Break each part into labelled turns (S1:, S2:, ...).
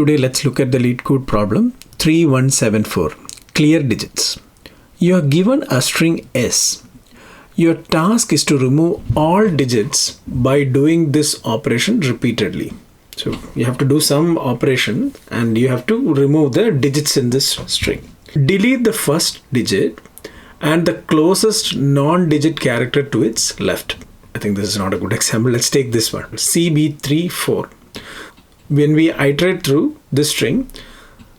S1: Today let's look at the LeetCode problem 3174. Clear digits. You are given a string S. Your task is to remove all digits by doing this operation repeatedly. So you have to do some operation and you have to remove the digits in this string. Delete the first digit and the closest non-digit character to its left. I think this is not a good example. Let's take this one, CB34. When we iterate through this string,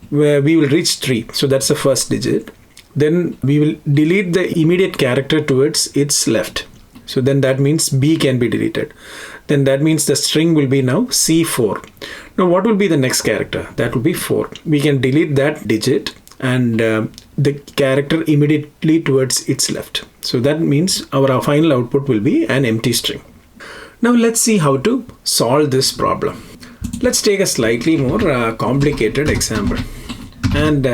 S1: where we will reach 3. So that's the first digit. Then we will delete the immediate character towards its left. So then that means B can be deleted. Then that means the string will be now C4. Now what will be the next character? That will be 4. We can delete that digit and the character immediately towards its left. So that means our final output will be an empty string. Now let's see how to solve this problem. Let's take a slightly more complicated example. And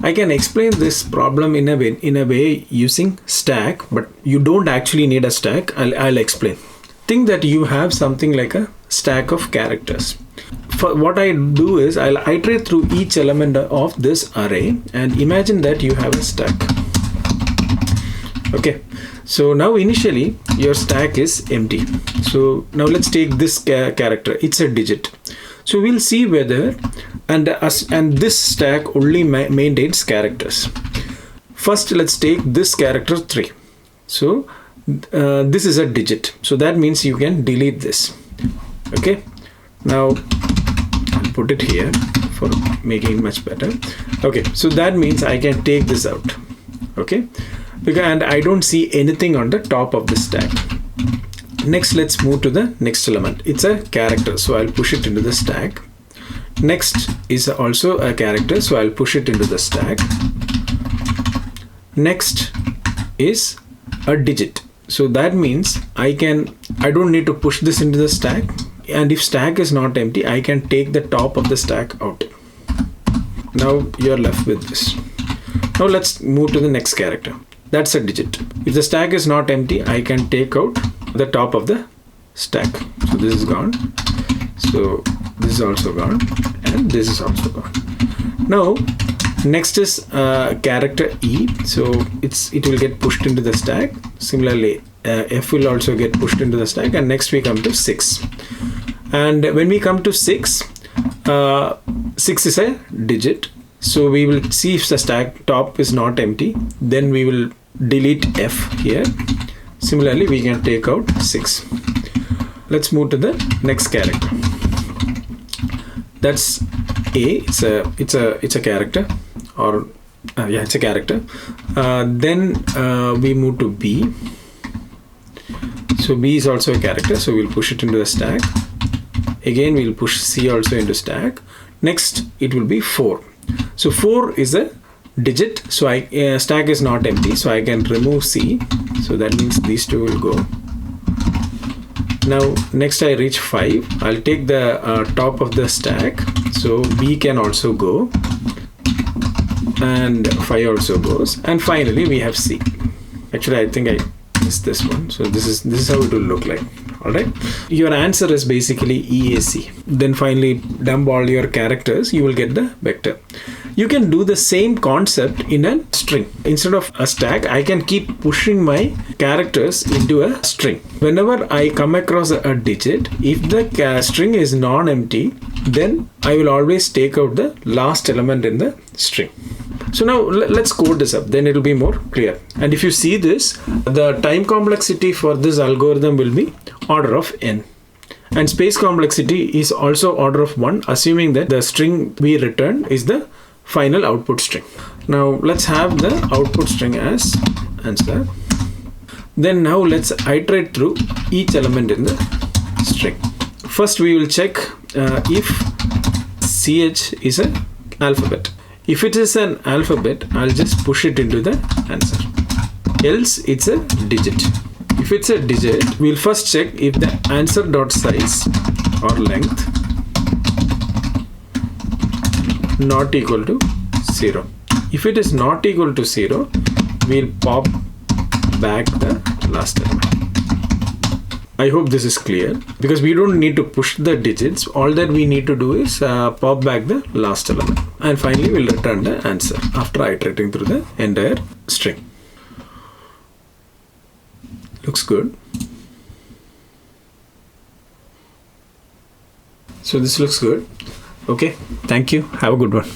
S1: I can explain this problem in a way using stack, but you don't actually need a stack. I'll explain. Think that you have something like a stack of characters. For what I do is I'll iterate through each element of this array and imagine that you have a stack. Okay, so now initially your stack is empty. So now let's take this character. It's a digit. So we'll see whether and this stack only maintains characters. First, let's take this character 3. So this is a digit. So that means you can delete this. Okay. Now I'll put it here for making it much better. Okay. So that means I can take this out. Okay. And I don't see anything on the top of the stack. Next, let's move to the next element. It's a character, so I'll push it into the stack. Next is also a character, so I'll push it into the stack. Next is a digit. So that means I don't need to push this into the stack. And if stack is not empty, I can take the top of the stack out. Now you're left with this. Now let's move to the next character. That's a digit. If the stack is not empty, I can take out the top of the stack. So this is gone. So this is also gone. And this is also gone. Now, next is character E. So it will get pushed into the stack. Similarly, F will also get pushed into the stack. And next we come to 6. And when we come to 6, 6 is a digit. So we will see if the stack top is not empty. Then we will delete F here. Similarly, we can take out 6. Let's move to the next character. That's A. It's a character, or yeah, it's a character. Then we move to B. So B is also a character. So we'll push it into the stack. Again, we'll push C also into stack. Next, it will be 4. So 4 is a digit. So stack is not empty. So I can remove C. So that means these two will go. Now next I reach 5. I'll take the top of the stack. So B can also go. And 5 also goes. And finally we have C. Actually, I think I missed this one. So this is how it will look like. Alright. Your answer is basically EAC. Then finally dump all your characters. You will get the vector. You can do the same concept in a string. Instead of a stack, I can keep pushing my characters into a string. Whenever I come across a digit, if the string is non-empty, then I will always take out the last element in the string. So now let's code this up, then it will be more clear. And if you see this, the time complexity for this algorithm will be order of n. And space complexity is also order of 1, assuming that the string we return is the final output string. Now let's have the output string as answer. Then now let's iterate through each element in the string. First we will check if CH is an alphabet. If it is an alphabet, I'll just push it into the answer. Else it's a digit. If it's a digit, we'll first check if the answer dot size or length not equal to 0. If it is not equal to 0, we'll pop back the last element. I hope this is clear, because we don't need to push the digits. All that we need to do is pop back the last element, and finally we'll return the answer after iterating through the entire string. Looks good. So this looks good. Okay, thank you. Have a good one.